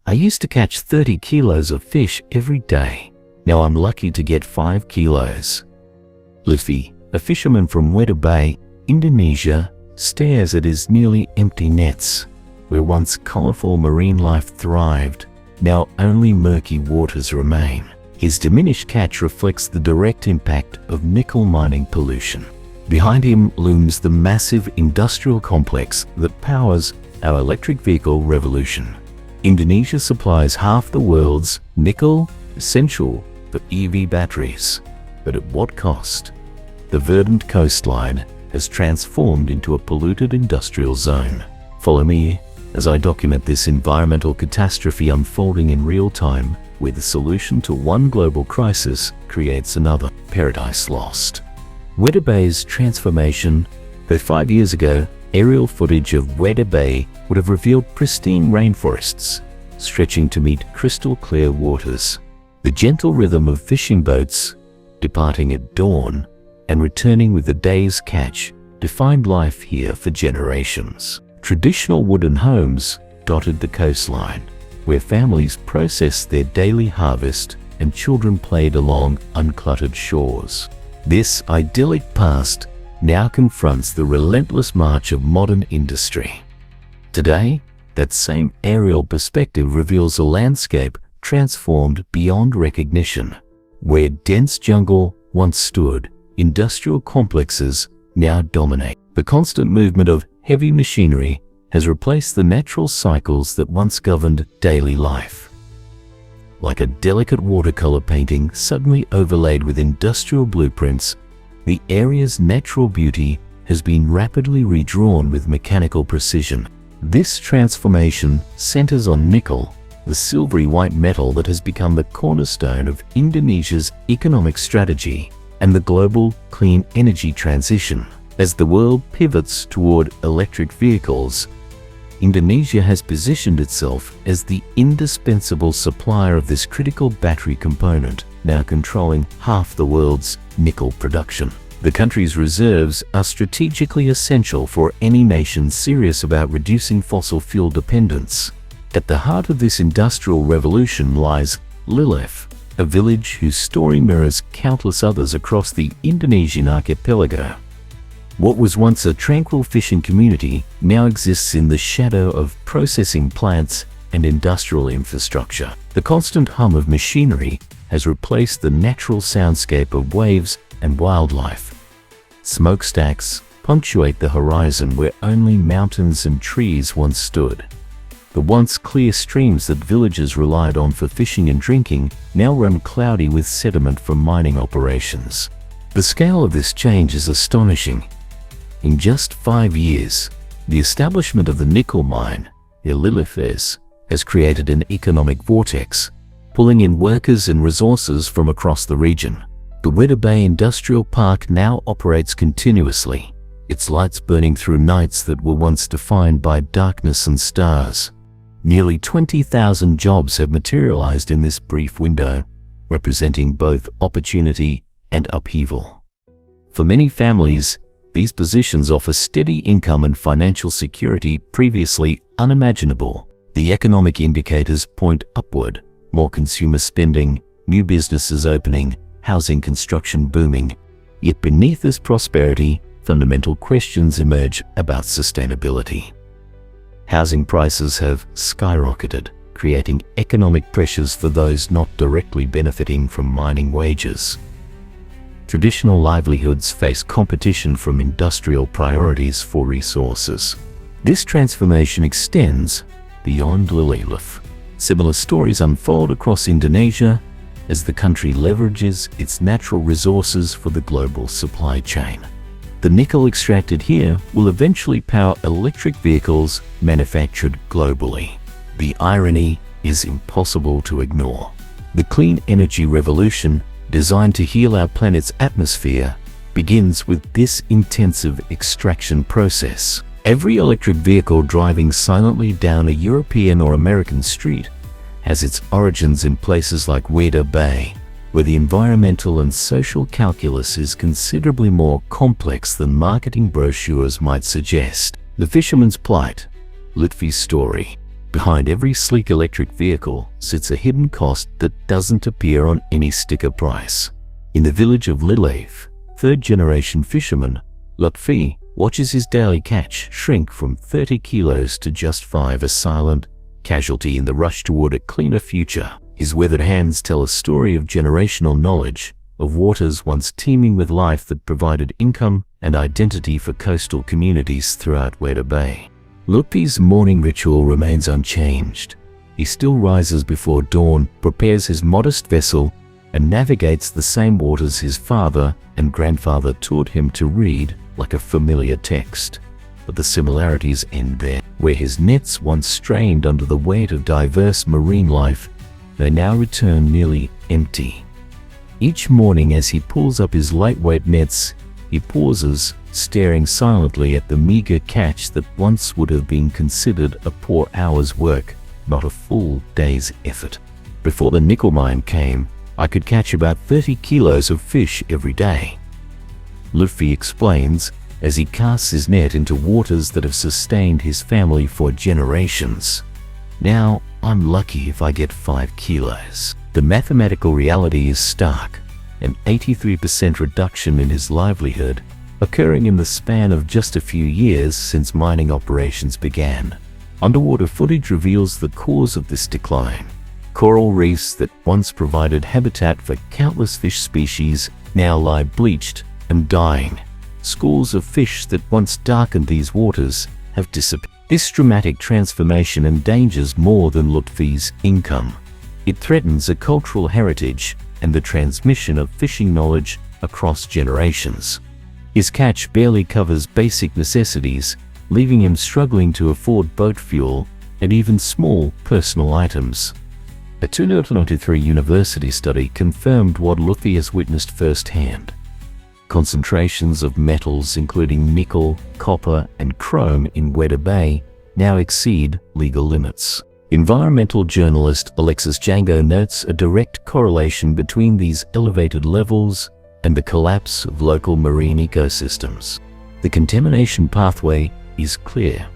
I used to catch 30 kilos of fish every day. Now I'm lucky to get 5 kilos. Lutfi, a fisherman from Weda Bay, Indonesia, stares at his nearly empty nets. Where once colorful marine life thrived, now only murky waters remain. His diminished catch reflects the direct impact of nickel mining pollution. Behind him looms the massive industrial complex that powers our electric vehicle revolution. Indonesia supplies half the world's nickel, essential for EV batteries. But at what cost? The verdant coastline has transformed into a polluted industrial zone. Follow me as I document this environmental catastrophe unfolding in real time, where the solution to one global crisis creates another. Paradise lost. Weda Bay's transformation. 5 years ago, aerial footage of Weda Bay would have revealed pristine rainforests, stretching to meet crystal clear waters. The gentle rhythm of fishing boats, departing at dawn and returning with the day's catch, defined life here for generations. Traditional wooden homes dotted the coastline, where families processed their daily harvest and children played along uncluttered shores. This idyllic past now confronts the relentless march of modern industry. Today, that same aerial perspective reveals a landscape transformed beyond recognition. Where dense jungle once stood, industrial complexes now dominate. The constant movement of heavy machinery has replaced the natural cycles that once governed daily life. Like a delicate watercolor painting suddenly overlaid with industrial blueprints, the area's natural beauty has been rapidly redrawn with mechanical precision. This transformation centers on nickel, the silvery white metal that has become the cornerstone of Indonesia's economic strategy and the global clean energy transition. As the world pivots toward electric vehicles, Indonesia has positioned itself as the indispensable supplier of this critical battery component, now controlling half the world's nickel production. The country's reserves are strategically essential for any nation serious about reducing fossil fuel dependence. At the heart of this industrial revolution lies Lilef, a village whose story mirrors countless others across the Indonesian archipelago. What was once a tranquil fishing community now exists in the shadow of processing plants and industrial infrastructure. The constant hum of machinery has replaced the natural soundscape of waves and wildlife. Smokestacks punctuate the horizon where only mountains and trees once stood. The once clear streams that villagers relied on for fishing and drinking now run cloudy with sediment from mining operations. The scale of this change is astonishing. In just 5 years, the establishment of the nickel mine, Lilef, has created an economic vortex, pulling in workers and resources from across the region. The Weda Bay Industrial Park now operates continuously, its lights burning through nights that were once defined by darkness and stars. Nearly 20,000 jobs have materialized in this brief window, representing both opportunity and upheaval. For many families, these positions offer steady income and financial security previously unimaginable. The economic indicators point upward: more consumer spending, new businesses opening, housing construction booming. Yet beneath this prosperity, fundamental questions emerge about sustainability. Housing prices have skyrocketed, creating economic pressures for those not directly benefiting from mining wages. Traditional livelihoods face competition from industrial priorities for resources. This transformation extends beyond Lilef. Similar stories unfold across Indonesia as the country leverages its natural resources for the global supply chain. The nickel extracted here will eventually power electric vehicles manufactured globally. The irony is impossible to ignore. The clean energy revolution, designed to heal our planet's atmosphere, begins with this intensive extraction process. Every electric vehicle driving silently down a European or American street has its origins in places like Weda Bay, where the environmental and social calculus is considerably more complex than marketing brochures might suggest. The fisherman's plight, Lutfi's story, Behind every sleek electric vehicle sits a hidden cost that doesn't appear on any sticker price. In the village of Lilleif, third-generation fisherman Lutfi watches his daily catch shrink from 30 kilos to just 5, a silent casualty in the rush toward a cleaner future. His weathered hands tell a story of generational knowledge, of waters once teeming with life that provided income and identity for coastal communities throughout Weda Bay. Lutfi's morning ritual remains unchanged. He still rises before dawn, prepares his modest vessel, and navigates the same waters his father and grandfather taught him to read like a familiar text. But the similarities end there. Where his nets once strained under the weight of diverse marine life, they now return nearly empty. Each morning as he pulls up his lightweight nets, he pauses, staring silently at the meager catch that once would have been considered a poor hour's work, not a full day's effort. Before the nickel mine came, I could catch about 30 kilos of fish every day. Lutfi explains as he casts his net into waters that have sustained his family for generations. Now, I'm lucky if I get 5 kilos. The mathematical reality is stark, an 83% reduction in his livelihood, occurring in the span of just a few years since mining operations began. Underwater footage reveals the cause of this decline. Coral reefs that once provided habitat for countless fish species now lie bleached and dying. Schools of fish that once darkened these waters have disappeared. This dramatic transformation endangers more than Lutfi's income. It threatens a cultural heritage and the transmission of fishing knowledge across generations. His catch barely covers basic necessities, leaving him struggling to afford boat fuel and even small personal items. A 2023 university study confirmed what Lutfi has witnessed firsthand. Concentrations of metals including nickel, copper, and chrome in Weda Bay now exceed legal limits. Environmental journalist Alexis Jango notes a direct correlation between these elevated levels and the collapse of local marine ecosystems. The contamination pathway is clear.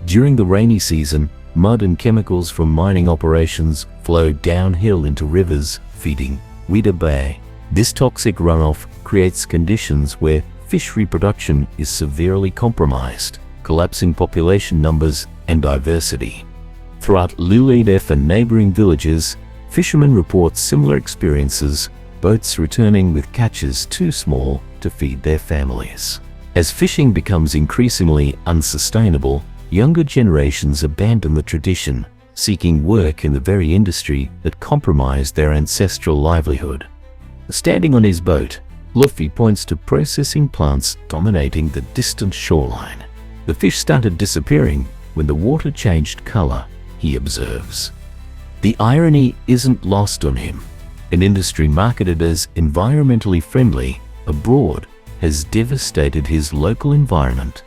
During the rainy season, mud and chemicals from mining operations flow downhill into rivers, feeding Weda Bay. This toxic runoff creates conditions where fish reproduction is severely compromised, collapsing population numbers and diversity. Throughout Lilleif and neighboring villages, fishermen report similar experiences, boats returning with catches too small to feed their families. As fishing becomes increasingly unsustainable, younger generations abandon the tradition, seeking work in the very industry that compromised their ancestral livelihood. Standing on his boat, Lutfi points to processing plants dominating the distant shoreline. The fish started disappearing when the water changed color, he observes. The irony isn't lost on him. An industry marketed as environmentally friendly abroad has devastated his local environment.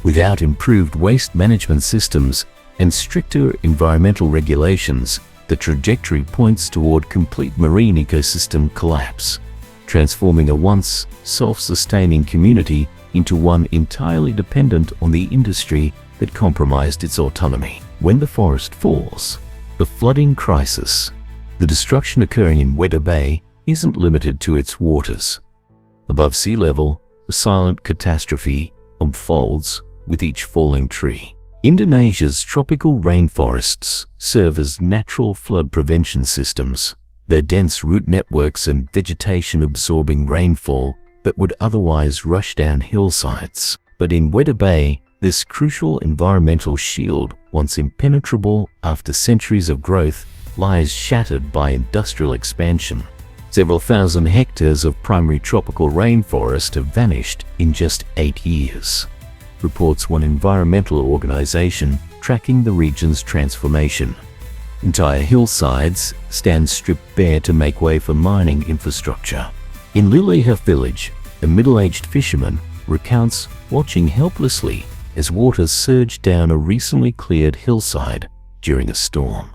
Without improved waste management systems and stricter environmental regulations, the trajectory points toward complete marine ecosystem collapse, transforming a once self-sustaining community into one entirely dependent on the industry that compromised its autonomy. When the forest falls, the flooding crisis, the destruction occurring in Weda Bay isn't limited to its waters. Above sea level, the silent catastrophe unfolds with each falling tree. Indonesia's tropical rainforests serve as natural flood prevention systems. Their dense root networks and vegetation absorbing rainfall that would otherwise rush down hillsides. But in Weda Bay, this crucial environmental shield, once impenetrable after centuries of growth, lies shattered by industrial expansion. Several thousand hectares of primary tropical rainforest have vanished in just 8 years, reports one environmental organization tracking the region's transformation. Entire hillsides stand stripped bare to make way for mining infrastructure. In Lilleif village, a middle-aged fisherman recounts watching helplessly as water surged down a recently cleared hillside during a storm.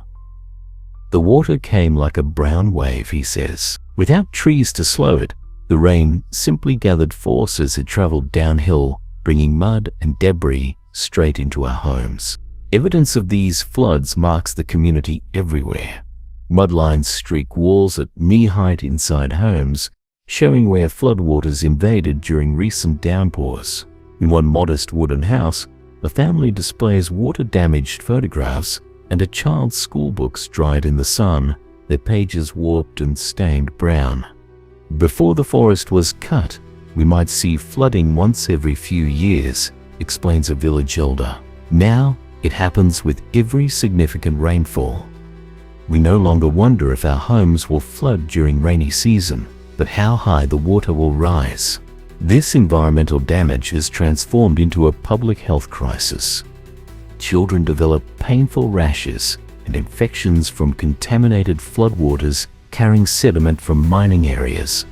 The water came like a brown wave, he says. Without trees to slow it, the rain simply gathered force as it traveled downhill, bringing mud and debris straight into our homes. Evidence of these floods marks the community everywhere. Mudlines streak walls at knee-height inside homes, showing where floodwaters invaded during recent downpours. In one modest wooden house, a family displays water-damaged photographs and a child's schoolbooks dried in the sun, their pages warped and stained brown. Before the forest was cut, we might see flooding once every few years, explains a village elder. Now, it happens with every significant rainfall. We no longer wonder if our homes will flood during rainy season, but how high the water will rise. This environmental damage is transformed into a public health crisis. Children develop painful rashes and infections from contaminated floodwaters carrying sediment from mining areas.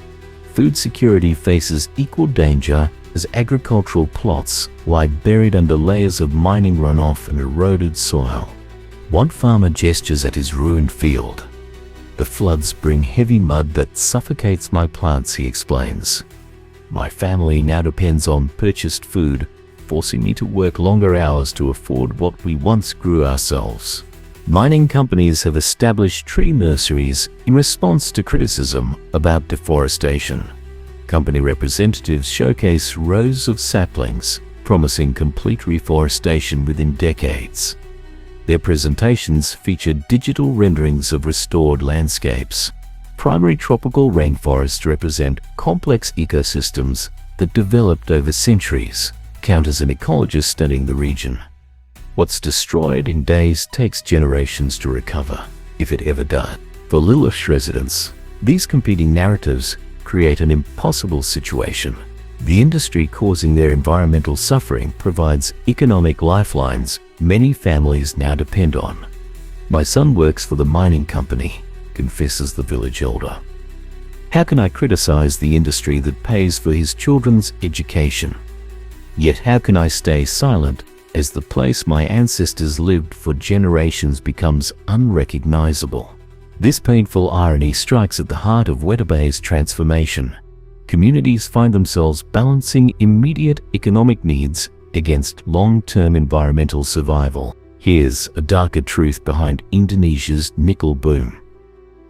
Food security faces equal danger as agricultural plots lie buried under layers of mining runoff and eroded soil. One farmer gestures at his ruined field. "The floods bring heavy mud that suffocates my plants," he explains. "My family now depends on purchased food, forcing me to work longer hours to afford what we once grew ourselves." Mining companies have established tree nurseries in response to criticism about deforestation. Company representatives showcase rows of saplings, promising complete reforestation within decades. Their presentations feature digital renderings of restored landscapes. Primary tropical rainforests represent complex ecosystems that developed over centuries, count as an ecologist studying the region. What's destroyed in days takes generations to recover, if it ever does. For Lilith residents, these competing narratives create an impossible situation. The industry causing their environmental suffering provides economic lifelines many families now depend on. "My son works for the mining company," confesses the village elder. "How can I criticize the industry that pays for his children's education? Yet how can I stay silent as the place my ancestors lived for generations becomes unrecognizable?" This painful irony strikes at the heart of Weda Bay's transformation. Communities find themselves balancing immediate economic needs against long-term environmental survival. Here's a darker truth behind Indonesia's nickel boom.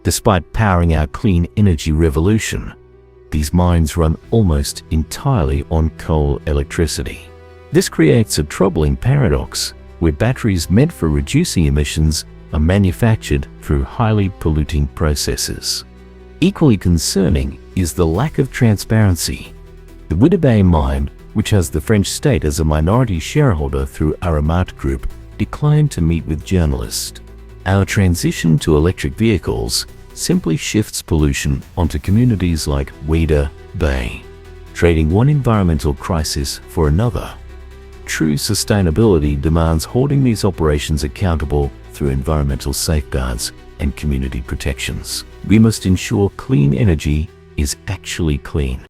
Despite powering our clean energy revolution, these mines run almost entirely on coal electricity. This creates a troubling paradox, where batteries meant for reducing emissions are manufactured through highly polluting processes. Equally concerning is the lack of transparency. The Weda Bay mine, which has the French state as a minority shareholder through Aramat Group, declined to meet with journalists. Our transition to electric vehicles simply shifts pollution onto communities like Weda Bay, trading one environmental crisis for another. True sustainability demands holding these operations accountable through environmental safeguards and community protections. We must ensure clean energy is actually clean.